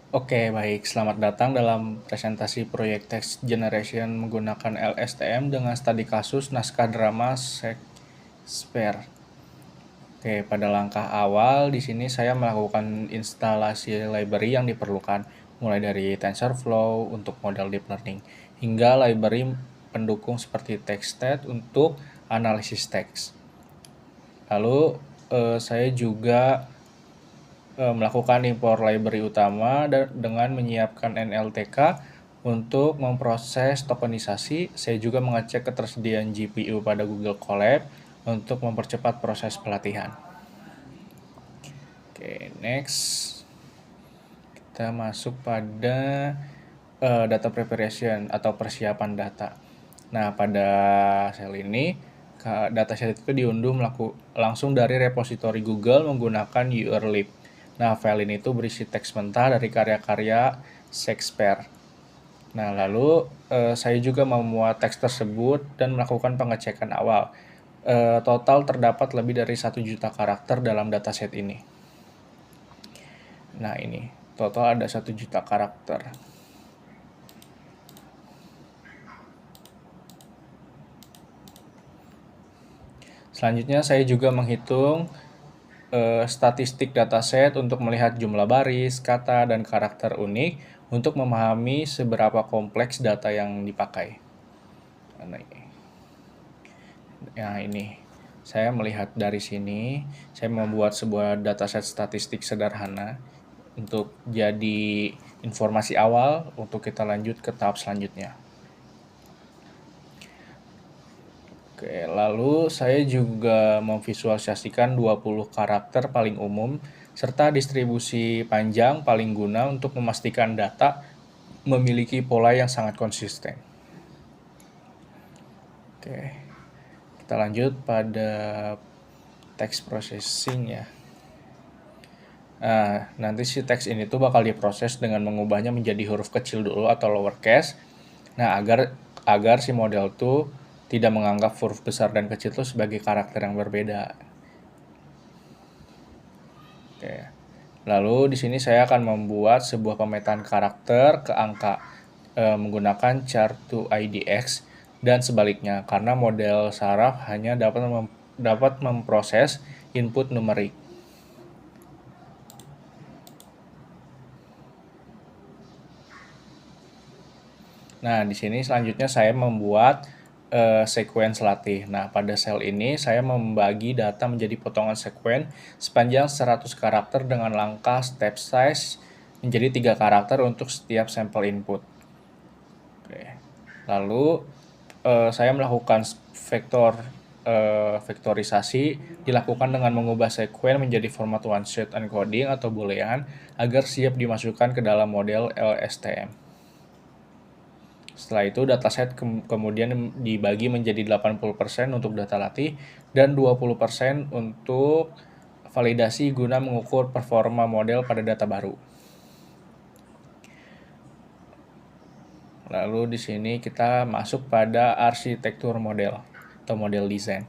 Oke, baik. Selamat datang dalam presentasi proyek Text Generation menggunakan LSTM dengan studi kasus naskah drama Shakespeare. Oke, pada langkah awal di sini saya melakukan instalasi library yang diperlukan, mulai dari TensorFlow untuk model deep learning, hingga library pendukung seperti TextStat untuk analisis teks. Lalu saya juga melakukan impor library utama dengan menyiapkan NLTK untuk memproses tokenisasi. Saya juga mengecek ketersediaan GPU pada Google Colab untuk mempercepat proses pelatihan. Oke, next. Kita masuk pada data preparation atau persiapan data. Nah, pada sel ini, dataset itu diunduh langsung dari repositori Google menggunakan urlib. Nah, file ini tuh berisi teks mentah dari karya-karya Shakespeare. Nah, lalu saya juga memuat teks tersebut dan melakukan pengecekan awal. Total terdapat lebih dari 1 juta karakter dalam dataset ini. Nah, ini total ada 1 juta karakter. Selanjutnya saya juga menghitung statistik dataset untuk melihat jumlah baris, kata, dan karakter unik untuk memahami seberapa kompleks data yang dipakai. Nah, ini saya melihat dari sini, saya membuat sebuah dataset statistik sederhana untuk jadi informasi awal untuk kita lanjut ke tahap selanjutnya. Oke, lalu saya juga memvisualisasikan 20 karakter paling umum serta distribusi panjang paling guna untuk memastikan data memiliki pola yang sangat konsisten. Oke, kita lanjut pada text processing ya. Nah, nanti si teks ini tuh bakal diproses dengan mengubahnya menjadi huruf kecil dulu atau lowercase. Nah, agar si model tuh tidak menganggap huruf besar dan kecil itu sebagai karakter yang berbeda. Oke. Lalu di sini saya akan membuat sebuah pemetaan karakter ke angka menggunakan chart2idx dan sebaliknya karena model saraf hanya dapat memproses input numerik. Nah, di sini selanjutnya saya membuat sequence latih. Nah, pada sel ini saya membagi data menjadi potongan sequence sepanjang 100 karakter dengan langkah step size menjadi 3 karakter untuk setiap sampel input. Oke. Lalu saya melakukan vektorisasi dilakukan dengan mengubah sequence menjadi format one-shot encoding atau boolean agar siap dimasukkan ke dalam model LSTM. Setelah itu dataset kemudian dibagi menjadi 80% untuk data latih dan 20% untuk validasi guna mengukur performa model pada data baru. Lalu di sini kita masuk pada arsitektur model atau model design,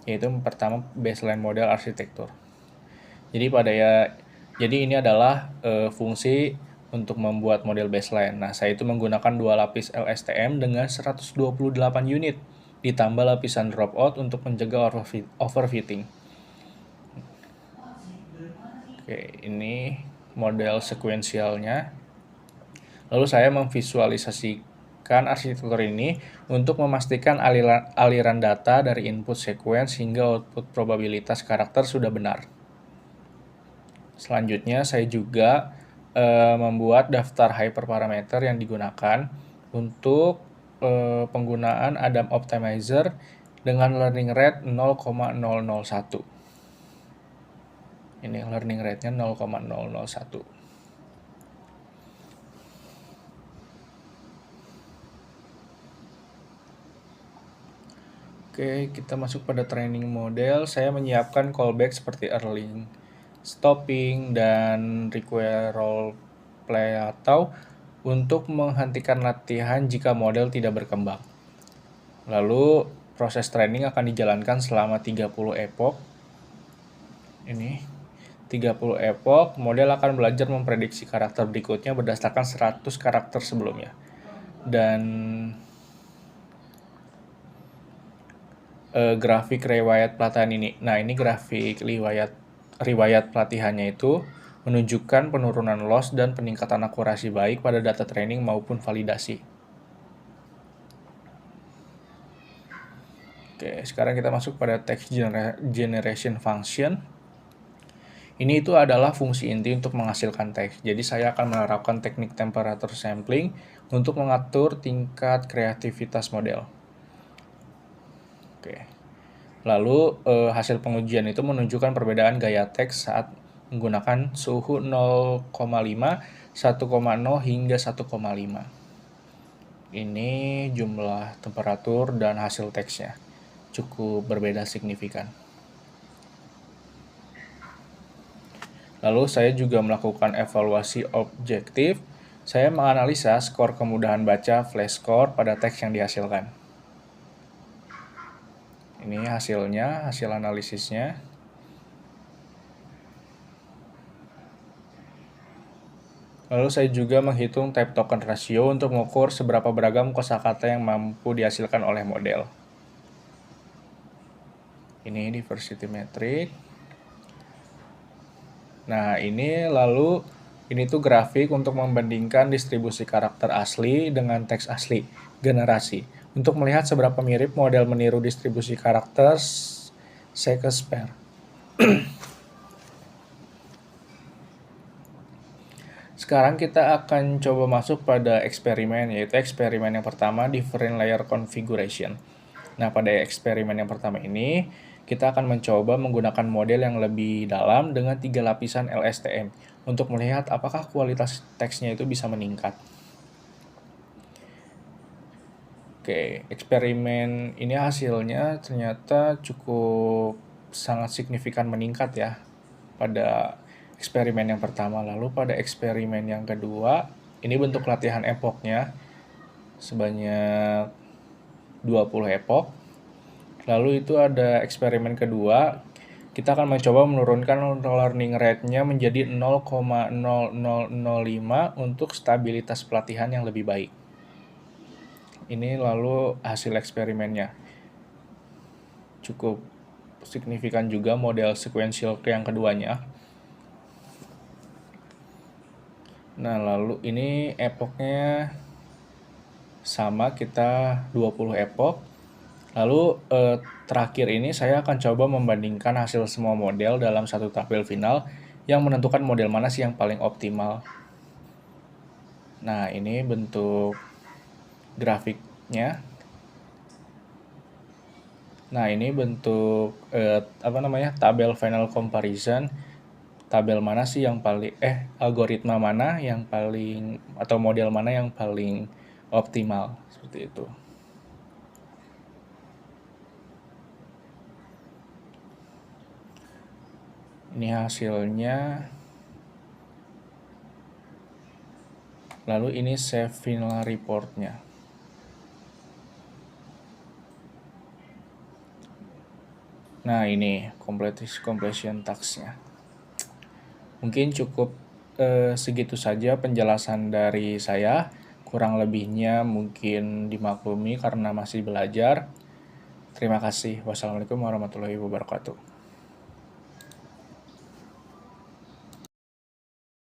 yaitu pertama baseline model arsitektur. Jadi ini adalah fungsi untuk membuat model baseline. Nah, saya itu menggunakan 2 lapis LSTM dengan 128 unit, ditambah lapisan dropout untuk mencegah overfitting. Oke, ini model sekuensialnya. Lalu saya memvisualisasikan arsitektur ini untuk memastikan aliran data dari input sequence hingga output probabilitas karakter sudah benar. Selanjutnya saya juga membuat daftar hyperparameter yang digunakan untuk penggunaan Adam Optimizer dengan learning rate 0,001. Ini learning rate-nya 0,001. Oke, kita masuk pada training model. Saya menyiapkan callback seperti early, stopping, dan require role play atau untuk menghentikan latihan jika model tidak berkembang. Lalu proses training akan dijalankan selama 30 epoch. Ini 30 epoch, model akan belajar memprediksi karakter berikutnya berdasarkan 100 karakter sebelumnya. Dan grafik riwayat pelatihan ini. Nah, ini grafik riwayat pelatihannya itu menunjukkan penurunan loss dan peningkatan akurasi baik pada data training maupun validasi. Oke, sekarang kita masuk pada text generation function. Ini itu adalah fungsi inti untuk menghasilkan teks. Jadi saya akan menerapkan teknik temperature sampling untuk mengatur tingkat kreativitas model. Oke. Lalu hasil pengujian itu menunjukkan perbedaan gaya teks saat menggunakan suhu 0,5, 1,0 hingga 1,5. Ini jumlah temperatur dan hasil teksnya cukup berbeda signifikan. Lalu saya juga melakukan evaluasi objektif. Saya menganalisa skor kemudahan baca flash score pada teks yang dihasilkan. Ini hasilnya, hasil analisisnya. Lalu saya juga menghitung type token ratio untuk mengukur seberapa beragam kosakata yang mampu dihasilkan oleh model. Ini diversity metric. Nah, ini tuh grafik untuk membandingkan distribusi karakter asli dengan teks asli generasi untuk melihat seberapa mirip model meniru distribusi karakter Shakespeare. Sekarang kita akan coba masuk pada eksperimen, yaitu eksperimen yang pertama, different layer configuration. Nah, pada eksperimen yang pertama ini, kita akan mencoba menggunakan model yang lebih dalam dengan 3 lapisan LSTM untuk melihat apakah kualitas teksnya itu bisa meningkat. Oke, eksperimen ini hasilnya ternyata cukup sangat signifikan meningkat ya pada eksperimen yang pertama. Lalu pada eksperimen yang kedua, ini bentuk latihan epochnya sebanyak 20 epoch. Lalu itu ada eksperimen kedua, kita akan mencoba menurunkan learning rate-nya menjadi 0,0005 untuk stabilitas pelatihan yang lebih baik. Ini lalu hasil eksperimennya. Cukup signifikan juga model sequential yang keduanya. Nah, lalu ini epochnya sama, kita 20 epoch. Lalu terakhir ini saya akan coba membandingkan hasil semua model dalam satu tabel final yang menentukan model mana sih yang paling optimal. Nah, ini bentuk grafiknya. Nah, ini bentuk tabel final comparison. Tabel mana sih yang paling algoritma mana yang paling atau model mana yang paling optimal, seperti itu. Ini hasilnya. Lalu ini save final reportnya. Nah, ini completion task-nya. Mungkin cukup segitu saja penjelasan dari saya. Kurang lebihnya mungkin dimaklumi karena masih belajar. Terima kasih. Wassalamualaikum warahmatullahi wabarakatuh.